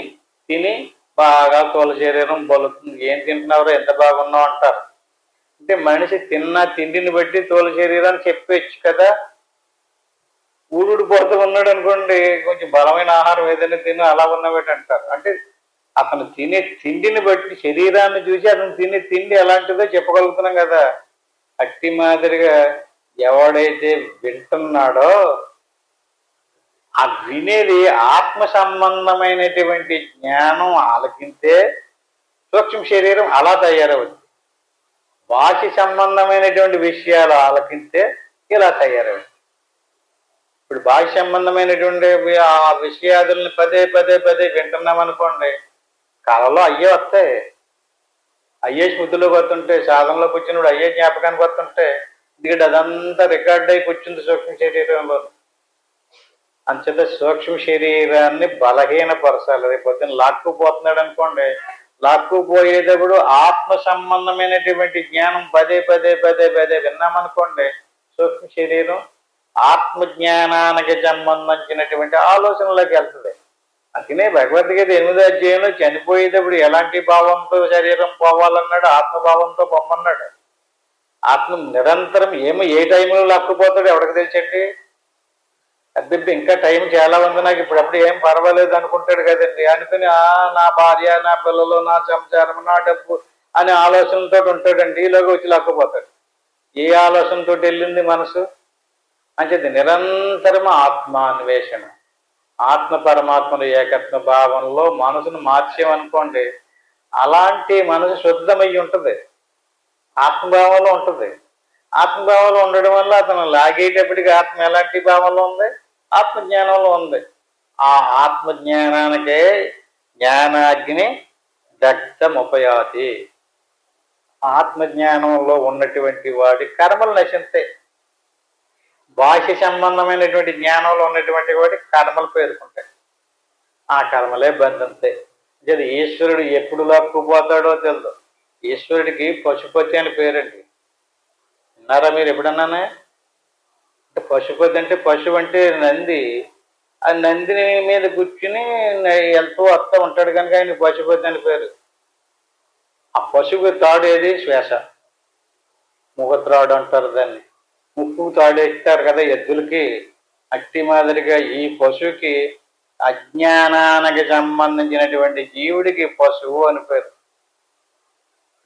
తిని బాగా స్థూల శరీరం బలుతుంది. ఏం తింటున్నారో ఎంత బాగున్నావు అంటారు. అంటే మనిషి తిన్న తిండిని బట్టి స్థూల శరీరాన్ని చెప్పచ్చు కదా. ఊరుడిపోతూ ఉన్నాడు అనుకోండి, కొంచెం బలమైన ఆహారం ఏదైనా తిని అలా ఉన్నవేటి అంటారు. అంటే అతను తినే తిండిని బట్టి శరీరాన్ని చూసి అతను తినే తిండి ఎలాంటిదో చెప్పగలుగుతున్నాం కదా. అట్టి మాదిరిగా ఎవడైతే వింటున్నాడో ఆ వినేది ఆత్మ సంబంధమైనటువంటి జ్ఞానం ఆలకింతే సూక్ష్మ శరీరం అలా తయారవుతుంది. బాహ్య సంబంధమైనటువంటి విషయాలు ఆలకింతే ఇలా తయారవుతుంది. ఇప్పుడు బాహ్య సంబంధమైనటువంటి ఆ విషయాదుల్ని పదే వింటున్నాం అనుకోండి, కళలో అయ్యే వస్తాయి. అయ్యే స్మృతిలోకి వస్తుంటే, సాధనలో కూర్చున్నప్పుడు అయ్యే జ్ఞాపకానికి వస్తుంటే, ఎందుకంటే అదంతా రికార్డ్ అయి కూర్చుంది సూక్ష్మ శరీరంలో. అంచేత సూక్ష్మ శరీరాన్ని బలహీనపరచాలి. రేపు పొద్దున్న లాక్కుపోతున్నాడు అనుకోండి, లాక్కుపోయేటప్పుడు ఆత్మ సంబంధమైనటువంటి జ్ఞానం పదే విన్నామనుకోండి, సూక్ష్మ శరీరం ఆత్మజ్ఞానానికి సంబంధించినటువంటి ఆలోచనలోకి వెళ్తుంది. అందుకనే భగవద్గీత 8వ అధ్యాయంలో చనిపోయేటప్పుడు ఎలాంటి భావంతో శరీరం పోవాలన్నాడు? ఆత్మభావంతో పొమ్మన్నాడు. ఆత్మ నిరంతరం ఏ టైంలో లాక్కుపోతాడు ఎవరికి తెలుసండి? అద్దెబ్బి ఇంకా టైం చాలా ఉంది, నాకు ఇప్పుడప్పుడు ఏం పర్వాలేదు అనుకుంటాడు కదండి. అనుకుని నా భార్య, నా పిల్లలు, నా సంసారం, నా డబ్బు అనే ఆలోచనతో ఉంటాడండి. ఈలోగా వచ్చి లాక్కుపోతాడు. ఏ ఆలోచనతో వెళ్ళింది మనసు? అంచేది నిరంతరం ఆత్మాన్వేషణ, ఆత్మ పరమాత్మల ఏకత్వ భావంలో మనసును మార్చేమనుకోండి, అలాంటి మనసు శుద్ధమయ్యి ఉంటుంది, ఆత్మభావంలో ఉంటుంది. ఆత్మభావంలో ఉండడం వల్ల అతను లాగేటప్పటికి ఆత్మ ఎలాంటి భావంలో ఉంది? ఆత్మజ్ఞానంలో ఉంది. ఆ ఆత్మజ్ఞానానికే జ్ఞానాగ్ని దగ్ధముపయాతి. ఆత్మజ్ఞానంలో ఉన్నటువంటి వాడి కర్మలు నశిస్తాయి. బాహ్య సంబంధమైనటువంటి జ్ఞానంలో ఉన్నటువంటి వాడి కర్మలు పేరుకుంటాయి. ఆ కర్మలే బంధిస్తాయి. అంటే ఈశ్వరుడు ఎప్పుడు లాక్కుపోతాడో తెలియదు. ఈశ్వరుడికి పశుపతి అని పేరండి. విన్నారా మీరు ఎప్పుడన్నానే? అంటే పశుపతి అంటే పశువు అంటే నంది. ఆ నందిని మీద కూర్చుని వెళ్తూ వస్తూ ఉంటాడు కనుక ఆయన పశుపతి అని పేరు. ఆ పశువుకి తాడు ఏది? శ్వాస. ముఖత్రాడు అంటారు దాన్ని. ముక్కు తాడేస్తారు కదా ఎద్దులకి. అట్టి మాదిరిగా ఈ పశువుకి అజ్ఞానానికి సంబంధించినటువంటి జీవుడికి పశువు అని పేరు.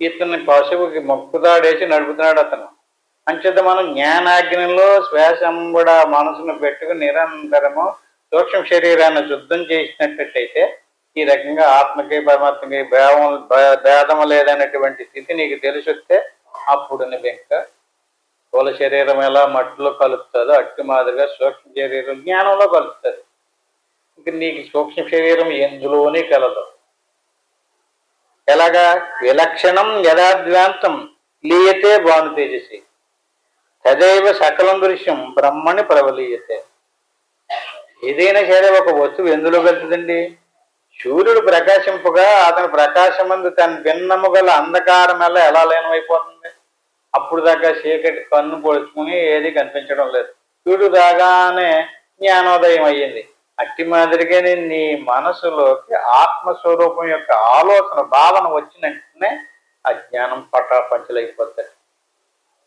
ఇతన్ని పశువుకి ముక్కు తాడేసి నడుపుతున్నాడు అతను. అంచేత మనం జ్ఞానాగ్నిలో శ్వాసంబడ మనసును పెట్టుకుని నిరంతరము సూక్ష్మ శరీరాన్ని శుద్ధం చేసినట్టయితే ఈ రకంగా ఆత్మకి పరమాత్మకి భేదం లేదనేటువంటి స్థితి నీకు తెలిసొస్తే అప్పుడు నువ్వు ఇంకా స్థూల శరీరం ఎలా మట్టిలో కలుపుతుందో అట్టి మాదిరిగా సూక్ష్మ శరీరం జ్ఞానంలో కలుపుతుంది. ఇంక నీకు సూక్ష్మ శరీరం ఎందులోనే కలదు. ఎలాగా? విలక్షణం యథాద్వాంతం లీయతే భాను తేజసి తదైవ సకలం దృశ్యం బ్రహ్మని ప్రబలీయతే. ఏదైనా సరే ఒక వస్తువు ఎందులో కలుగుతుందండి? సూర్యుడు ప్రకాశింపగా అతని ప్రకాశమందు తన భిన్నము గల అంధకారం ఎలా లీనమైపోతుంది? అప్పుడు దాకా చీకటి కన్ను పొడుచుకుని ఏది కనిపించడం లేదు. సూర్యుడు రాగానే జ్ఞానోదయం అయ్యింది. అట్టి మాదిరిగానే నీ మనసులోకి ఆత్మస్వరూపం యొక్క ఆలోచన భావన వచ్చినట్టునే అజ్ఞానం పటాపంచలైపోతాయి.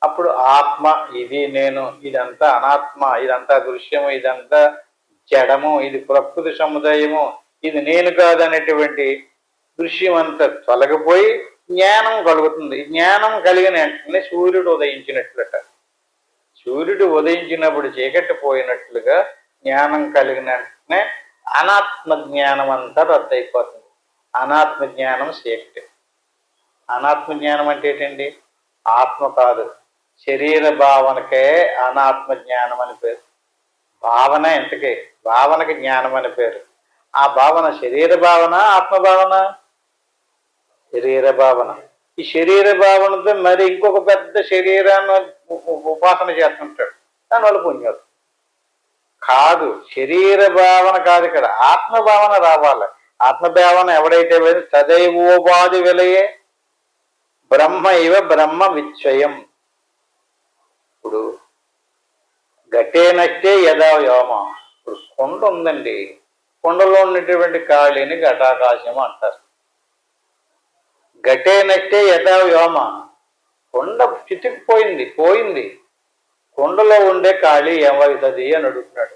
అప్పుడు ఆత్మ ఇది నేను, ఇదంతా అనాత్మ, ఇదంతా దృశ్యము, ఇదంతా జడము, ఇది ప్రకృతి సముదాయము, ఇది నేను కాదనేటువంటి దృశ్యం అంతా తొలగిపోయి జ్ఞానం కలుగుతుంది. జ్ఞానం కలిగిన వెంటనే సూర్యుడు ఉదయించినట్లుట. సూర్యుడు ఉదయించినప్పుడు చీకటి పోయినట్లుగా జ్ఞానం కలిగిన వెంటనే అనాత్మ జ్ఞానం అంతా రద్దయిపోతుంది. అనాత్మ జ్ఞానం చీకటి. అనాత్మ జ్ఞానం అంటే ఏంటండి? ఆత్మ కాదు, శరీర భావనకే అనాత్మ జ్ఞానం అని పేరు. భావన ఎంతకే, భావనకి జ్ఞానం అని పేరు. ఆ భావన శరీర భావన, ఆత్మ భావన? శరీర భావన. ఈ శరీర భావనతో మరి ఇంకొక పెద్ద శరీరాన్ని ఉపాసన చేస్తుంటాడు, దానివల్ల పుణ్యం కాదు. శరీర భావన కాదు, ఇక్కడ ఆత్మ భావన రావాలి. ఆత్మ భావన ఎవడైతే తదైవోపాధి విలయే బ్రహ్మ ఇవ బ్రహ్మ విచ్చయం. ఇప్పుడు గట్టే నట్టే యథా వ్యోమ. ఇప్పుడు కొండ ఉందండి, కొండలో ఉన్నటువంటి ఖాళీని ఘటాకాశం అంటారు. గట్టే నట్టే యథా వ్యోమ. కొండ చితికిపోయింది, పోయింది. కొండలో ఉండే ఖాళీ ఏమవుతుంది అని అడుగుతున్నాడు.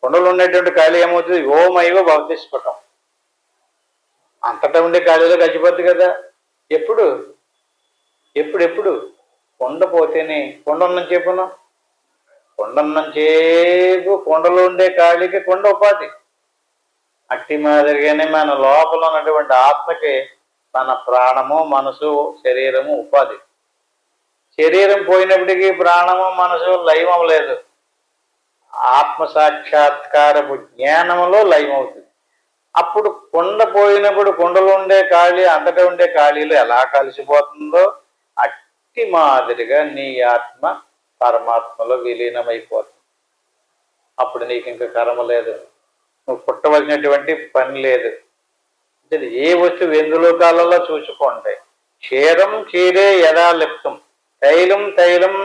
కొండలో ఉండేటువంటి ఖాళీ ఏమవుతుంది? ఓమైవ భవతిస్ఫుటం. అంతటా ఉండే ఖాళీలో గడిచిపోద్ది కదా. ఎప్పుడు ఎప్పుడు కొండ పోతేనే. కొండ ఉన్నంత చెప్పును, కొండ ఉన్నంతసేపు కొండలో ఉండే ఖాళీకి కొండ ఉపాధి. అట్టి మాదిరిగానే మన లోపల ఉన్నటువంటి ఆత్మకి మన ప్రాణము, మనసు, శరీరము ఉపాధి. శరీరం పోయినప్పటికీ ప్రాణము, మనసు లయం అవ్వలేదు. ఆత్మ సాక్షాత్కారపు జ్ఞానంలో లయం అవుతుంది. అప్పుడు కొండ పోయినప్పుడు కొండలో ఉండే ఖాళీ అంతటా ఉండే ఖాళీలు ఎలా కలిసిపోతుందో అట్టి మాదిరిగా నీ ఆత్మ పరమాత్మలో విలీనమైపోతుంది. అప్పుడు నీకు ఇంకా కర్మ లేదు, నువ్వు పుట్టవలసినటువంటి పని లేదు. ఏ వస్తువు ఎందులో కాలంలో చూసుకోండి. క్షీరం క్షీరే యథా లిప్తం తైలం తైలం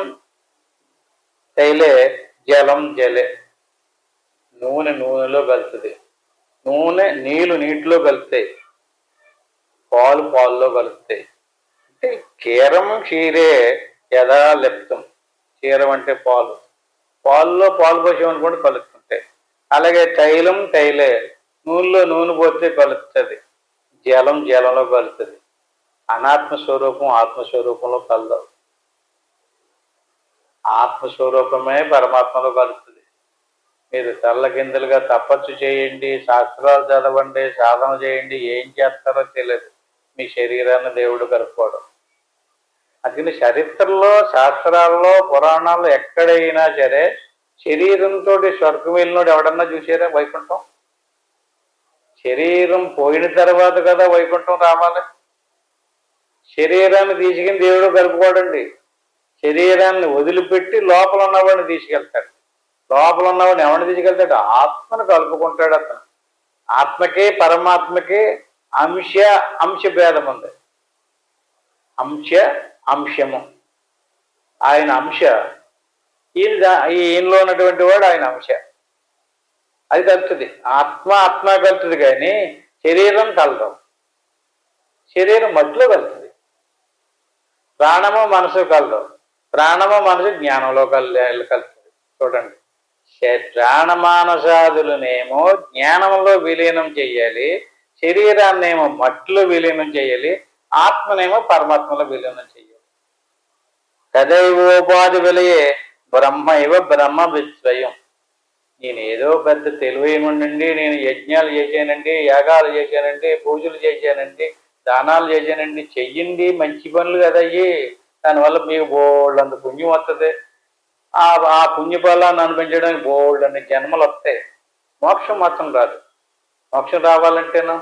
తైలే జలం జలే. నూనె నూనెలో కలుస్తుంది, నూనె నీటిలో కలుపుతాయి, పాలు పాలులో కలుపుతాయి. అంటే క్షీరం క్షీరే యథా లిప్తం. క్షీరం అంటే పాలు, పాలులో పాలు పోసామనుకోండి కలుపుతుంటాయి. అలాగే తైలం తైలే, నూనెలో నూనె పోతే కలుపుతుంది, జలం జలంలో కలుపుతుంది. అనాత్మస్వరూపం ఆత్మస్వరూపంలో కలదు. ఆత్మస్వరూపమే పరమాత్మలో కలుస్తుంది. మీరు తెల్లకిందులుగా తపస్సు చేయండి, శాస్త్రాలు చదవండి, సాధన చేయండి, ఏం చేస్తారో తెలియదు. మీ శరీరాన్ని దేవుడు కలుపుకోవడం. అందుకని చరిత్రలో, శాస్త్రాల్లో, పురాణాల్లో ఎక్కడైనా సరే శరీరంతో స్వర్గం వెళ్ళినోడు ఎవడన్నా చూసారా వైకుంఠం? శరీరం పోయిన తర్వాత కదా వైకుంఠం రావాలి. శరీరాన్ని తీసుకుని దేవుడు కలుపుకోడండి. శరీరాన్ని వదిలిపెట్టి లోపల ఉన్నవాడిని తీసుకెళ్తాడు. లోపల ఉన్నవాడిని ఎవరిని తీసుకెళ్తాడు? ఆత్మను కలుపుకుంటాడు. అతను ఆత్మకే పరమాత్మకే అంశ భేదం ఉంది. అంశము ఆయన అంశ, ఈయనలో ఉన్నటువంటి వాడు ఆయన అంశ. అది కలుపుతుంది. ఆత్మ కలుపుతుంది, కానీ శరీరం కలదు. శరీరం మట్టిలో కలుపుతుంది. ప్రాణము మనసు కలదు. ప్రాణము మనసు జ్ఞానంలో కలుపుతుంది. చూడండి, ప్రాణమానసాదులనేమో జ్ఞానంలో విలీనం చెయ్యాలి, శరీరాన్నేమో మట్టిలో విలీనం చేయాలి, ఆత్మనేమో పరమాత్మలో విలీనం చేయాలి. తదైవోపాధి విలయే బ్రహ్మ ఇవ బ్రహ్మ విస్వయం. నేను ఏదో పెద్ద తెలివైనండి, నేను యజ్ఞాలు చేశానండి, యాగాలు చేశానండి, పూజలు చేశానండి, దానాలు చేశానండి. చెయ్యండి, మంచి పనులు కదా అయ్యి. దానివల్ల మీకు బోల్డంత పుణ్యం వస్తుంది. ఆ ఆ పుణ్యఫలాన్ని అనిపించడానికి బోల్డన్ని జన్మలు వస్తాయి. మోక్షం మాత్రం రాదు. మోక్షం రావాలంటేనా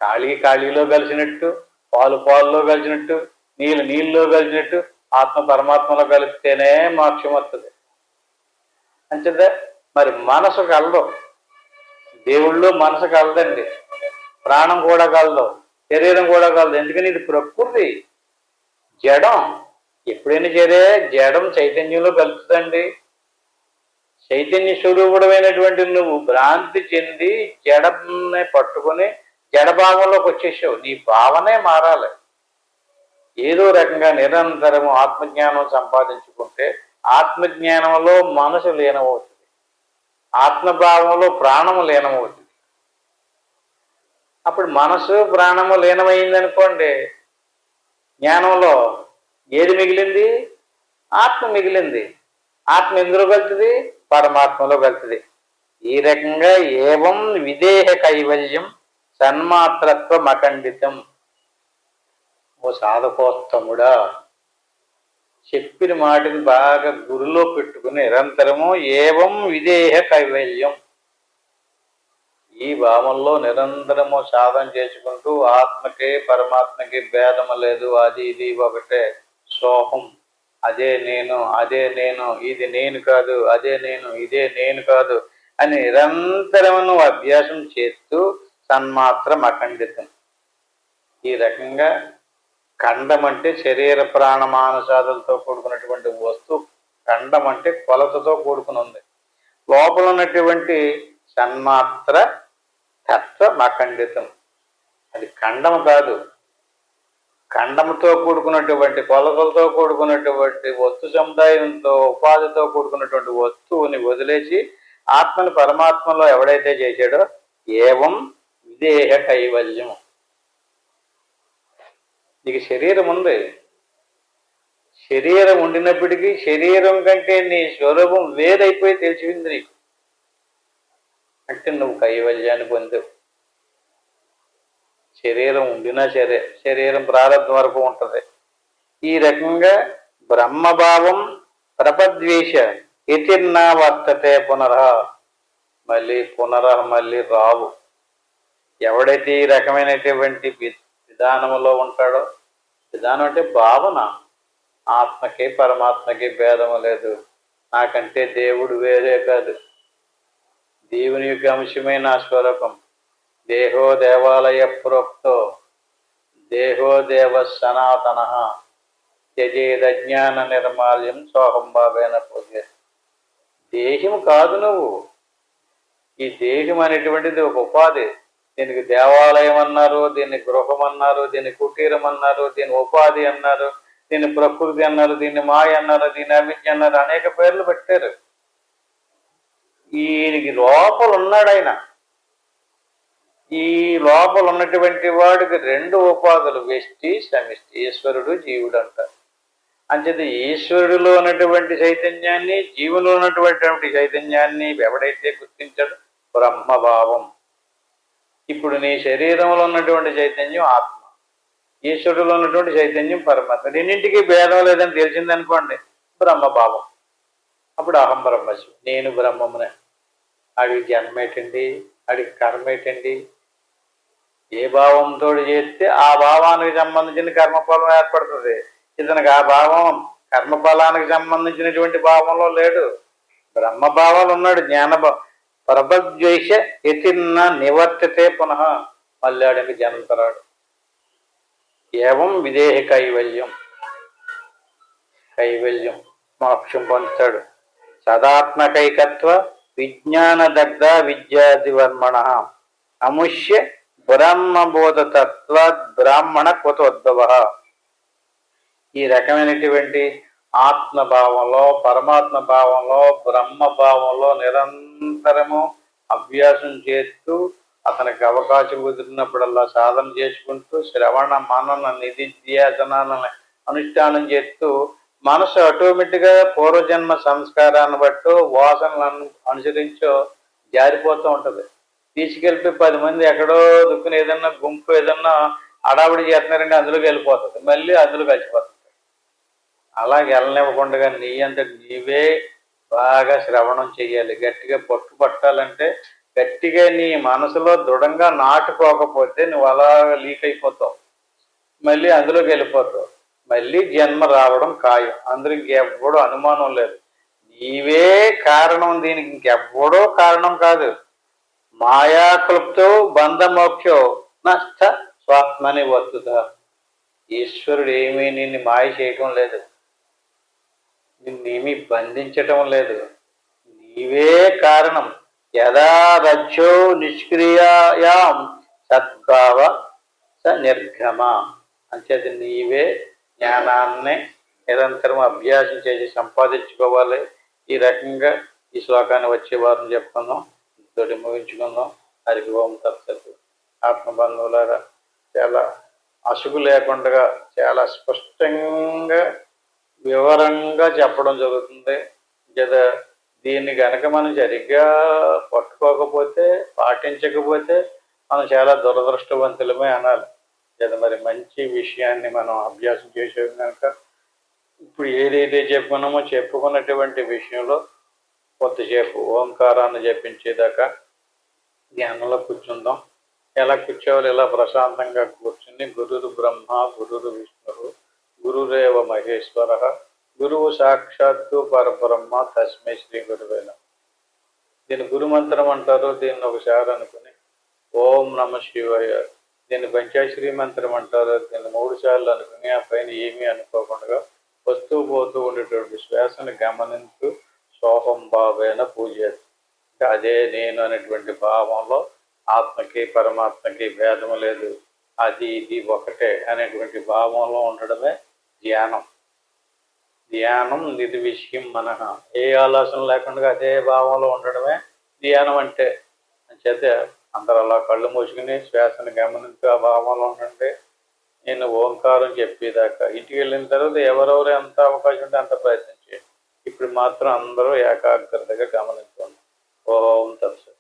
ఖాళీలో కలిసినట్టు, పాలు పాలులో కలిసినట్టు, నీళ్ళలో కలిసినట్టు, ఆత్మ పరమాత్మలో కలిపితేనే మోక్షం వస్తుంది. అంచేదే మరి మనసు కలదు. దేవుళ్ళు మనసు కలదండి, ప్రాణం కూడా కలదు, శరీరం కూడా కలదు. ఎందుకని ఇది ప్రకృతి, జడం. ఎప్పుడైనా సరే జడం చైతన్యంలో కలుపుతుందండి. చైతన్య స్వరూపుడమైనటువంటి నువ్వు భ్రాంతి చెంది జడని పట్టుకొని జడభావంలోకి వచ్చేసావు. నీ భావనే మారాలి. ఏదో రకంగా నిరంతరము ఆత్మజ్ఞానం సంపాదించుకుంటే ఆత్మజ్ఞానంలో మనసు లీనమవుతుంది, ఆత్మభావంలో ప్రాణము లీనమవుతుంది. అప్పుడు మనసు ప్రాణము లీనమైందనుకోండి, జ్ఞానంలో ఏది మిగిలింది? ఆత్మ మిగిలింది. ఆత్మ ఎందులో కలుతుంది? పరమాత్మలో కలుతుంది. ఈ రకంగా ఏవం విదేహ కైవల్యం సన్మాత్రత్వం అఖండితం. ఓ సాధకోత్తముడా, చెప్పిన మాటని బాగా గురిలో పెట్టుకుని నిరంతరము ఏవం విదేహ కైవల్యం, ఈ భావంలో నిరంతరము సాధన చేసుకుంటూ ఆత్మకి పరమాత్మకి భేదము లేదు, అది ఇది ఒకటే, సోహం, అదే నేను, అదే నేను, ఇది నేను కాదు, అదే నేను, ఇదే నేను కాదు అని నిరంతరము అభ్యాసం చేస్తూ సన్మాత్రం అఖండితం. ఈ రకంగా ఖండం అంటే శరీర ప్రాణ మానసాదులతో కూడుకున్నటువంటి వస్తువు. ఖండం అంటే కొలతతో కూడుకుని ఉంది. లోపల ఉన్నటువంటి సన్మాత్ర తత్వం అఖండితం. అది ఖండం కాదు. ఖండంతో కూడుకున్నటువంటి కొలతలతో కూడుకున్నటువంటి వస్తు సముదాయంతో ఉపాధితో కూడుకున్నటువంటి వస్తువుని వదిలేసి ఆత్మని పరమాత్మలో ఎవడైతే చేశాడో ఏవం విదేహ కైవల్యం. నీకు శరీరం ఉంది. శరీరం ఉండినప్పటికీ శరీరం కంటే నీ స్వరూపం వేరైపోయి తెలిసింది నీకు. అంటే నువ్వు కైవల్యాన్ని పొందావు. శరీరం ఉండినా సరే శరీరం ప్రారంభం వరకు ఉంటుంది. ఈ రకంగా బ్రహ్మభావం ప్రపద్వేష ఇతిర్నా వర్తతే పునరహ, మళ్ళీ రావు. ఎవడైతే ఈ రకమైనటువంటి విధానంలో ఉంటాడో, విధానం అంటే భావన, ఆత్మకి పరమాత్మకి భేదము లేదు, నాకంటే దేవుడు వేరే కాదు, దేవుని యొక్క అంశమే నా స్వరూపం, దేహో దేవాలయ ప్రోక్తో దేహో దేవ సనాతన త్యజేదజ్ఞాన నిర్మాల్యం సోహం భావేన పూజ. దేహం కాదు నువ్వు. ఈ దేహం అనేటువంటిది ఒక ఉపాధి. దీనికి దేవాలయం అన్నారు, దీన్ని గృహం అన్నారు, దీన్ని కుటీరం అన్నారు, దీన్ని ఉపాధి అన్నారు, దీన్ని ప్రకృతి అన్నారు, దీన్ని మాయ అన్నారు, దీన్ని అవిద్య అన్నారు, అనేక పేర్లు పెట్టారు. ఈయనకి లోపల ఉన్నాడు ఆయన. ఈ లోపల ఉన్నటువంటి వాడికి రెండు ఉపాధులు, వ్యష్టి సమిష్టి, ఈశ్వరుడు జీవుడు అంటారు. అంచేది ఈశ్వరుడిలో ఉన్నటువంటి చైతన్యాన్ని, జీవులో ఉన్నటువంటి చైతన్యాన్ని ఎవడైతే గుర్తించాడో బ్రహ్మభావం. ఇప్పుడు నీ శరీరంలో ఉన్నటువంటి చైతన్యం ఆత్మ, ఈశ్వరుడిలో ఉన్నటువంటి చైతన్యం పరమాత్మ. రెండింటికి భేదం లేదని తెలిసిందనుకోండి, బ్రహ్మభావం. అప్పుడు అహం బ్రహ్మస్మి, నేను బ్రహ్మమునే. ఆడికి జన్మ ఏంటండి, ఆడికి కర్మ ఏంటండి? ఏ భావంతో చేస్తే ఆ భావానికి సంబంధించిన కర్మఫలం ఏర్పడుతుంది. ఇతనికి ఆ భావం కర్మఫలానికి సంబంధించినటువంటి భావంలో లేడు, బ్రహ్మభావాలు ఉన్నాడు. జ్ఞానభావం ప్రబద్వేష యతిన్న నివర్తితే పునః, మళ్ళీ ఆడికి జన్మతరాడు. ఏవం విదేహ కైవల్యం మోక్షం పొందుతాడు. సదాత్మకైకత్వ విజ్ఞాన దగ్ధ విద్యాదివర్మణ అముష్య బ్రహ్మబోధతత్వ బ్రాహ్మణ కుతోద్భవ. ఈ రకమైనటువంటి ఆత్మభావంలో, పరమాత్మ భావంలో, బ్రహ్మభావంలో నిరంతరము అభ్యాసం చేస్తూ, అతనికి అవకాశం కుదిరినప్పుడల్లా సాధన చేసుకుంటూ, శ్రవణ మనన నిధిధ్యాసనాలను అనుష్ఠానం చేస్తూ మనసు ఆటోమేటిక్గా పూర్వజన్మ సంస్కారాన్ని బట్టో వాసనలను అనుసరించో జారిపోతూ ఉంటుంది. తీసుకెళ్ళిపోయి 10 మంది ఎక్కడో దుక్కుని ఏదన్నా గుంపు ఏదన్నా హడావిడి చేస్తున్నారంటే అందులోకి వెళ్ళిపోతుంది, మళ్ళీ అందులో కలిసిపోతుంది. అలాగే వెళ్ళనివ్వకుండా నీ అంతటి నీవే బాగా శ్రవణం చెయ్యాలి. గట్టిగా పట్టు పట్టాలంటే గట్టిగా నీ మనసులో దృఢంగా నాటుకోకపోతే నువ్వు అలా లీక్ అయిపోతావు, మళ్ళీ అందులోకి వెళ్ళిపోతావు, మళ్ళీ జన్మ రావడం ఖాయం. అందులో ఇంకెవ్వడో అనుమానం లేదు. నీవే కారణం, దీనికి ఇంకెవ్వడో కారణం కాదు. మాయాక్లుప్తో బంధమోక్షో నష్ట స్వాత్మని వస్తుత. ఈశ్వరుడు ఏమీ నిన్ను మాయ చేయటం లేదు, నిన్నేమీ బంధించటం లేదు. నీవే కారణం. యదా రజ్జో నిష్క్రియాయాం సద్భావ స నిర్గమ. అంచేది నీవే జ్ఞానాన్ని నిరంతరం అభ్యాసం చేసి సంపాదించుకోవాలి. ఈ రకంగా ఈ శ్లోకాన్ని వచ్చే వారం చెప్పుకుందాం, తోటి ముగించుకుందాం. హరికి ఓం తత్సత్. ఆత్మబంధువులారా, చాలా అసుగు లేకుండా చాలా స్పష్టంగా వివరంగా చెప్పడం జరుగుతుంది కదా. దీన్ని కనుక మనం సరిగ్గా పట్టుకోకపోతే, పాటించకపోతే మనం చాలా దురదృష్టవంతులమే అనాలి కదా. మరి మంచి విషయాన్ని మనం అభ్యాసం చేసేది కనుక ఇప్పుడు ఏదైతే చెప్పుకున్నటువంటి విషయంలో కొద్దిసేపు ఓంకారాన్ని జపించేదాకా ధ్యానంలో కూర్చుందాం. ఎలా కూర్చోవాలి? ఇలా ప్రశాంతంగా కూర్చుని గురురు బ్రహ్మ గురురు విష్ణువు గురురేవ మహేశ్వర గురువు సాక్షాత్తు పరబ్రహ్మ తస్మై శ్రీ గురువే నమః. దీన్ని గురుమంత్రం అంటారు. దీన్ని ఒకసారి అనుకుని ఓం నమ శివాయ. దీన్ని పంచాశ్రీ మంత్రం అంటారు. దీన్ని 3 సార్లు అనుకుని ఆ పైన ఏమీ అనుకోకుండా వస్తూ పోతూ ఉండేటువంటి శ్వాసను గమనించు సోహం భావేన పూజ. అదే నేను అనేటువంటి భావంలో ఆత్మకి పరమాత్మకి భేదం లేదు, అది ఇది ఒకటే అనేటువంటి భావంలో ఉండడమే ధ్యానం. ధ్యానం నిర్విషయం మనః. ఏ ఆలోచన లేకుండా అదే భావంలో ఉండడమే ధ్యానం అంటే. అంచేతే అందరూ అలా కళ్ళు మూసుకుని శ్వాసను గమనించి ఆ భావంలో ఉండండి. నేను ఓంకారం చెప్పేదాకా ఇంటికి వెళ్ళిన తర్వాత ఎవరెవరు ఎంత అవకాశం ఉంటే అంత ప్రయత్నం చేయండి. ఇప్పుడు మాత్రం అందరూ ఏకాగ్రతగా గమనించండి. ఓం తత్సత్.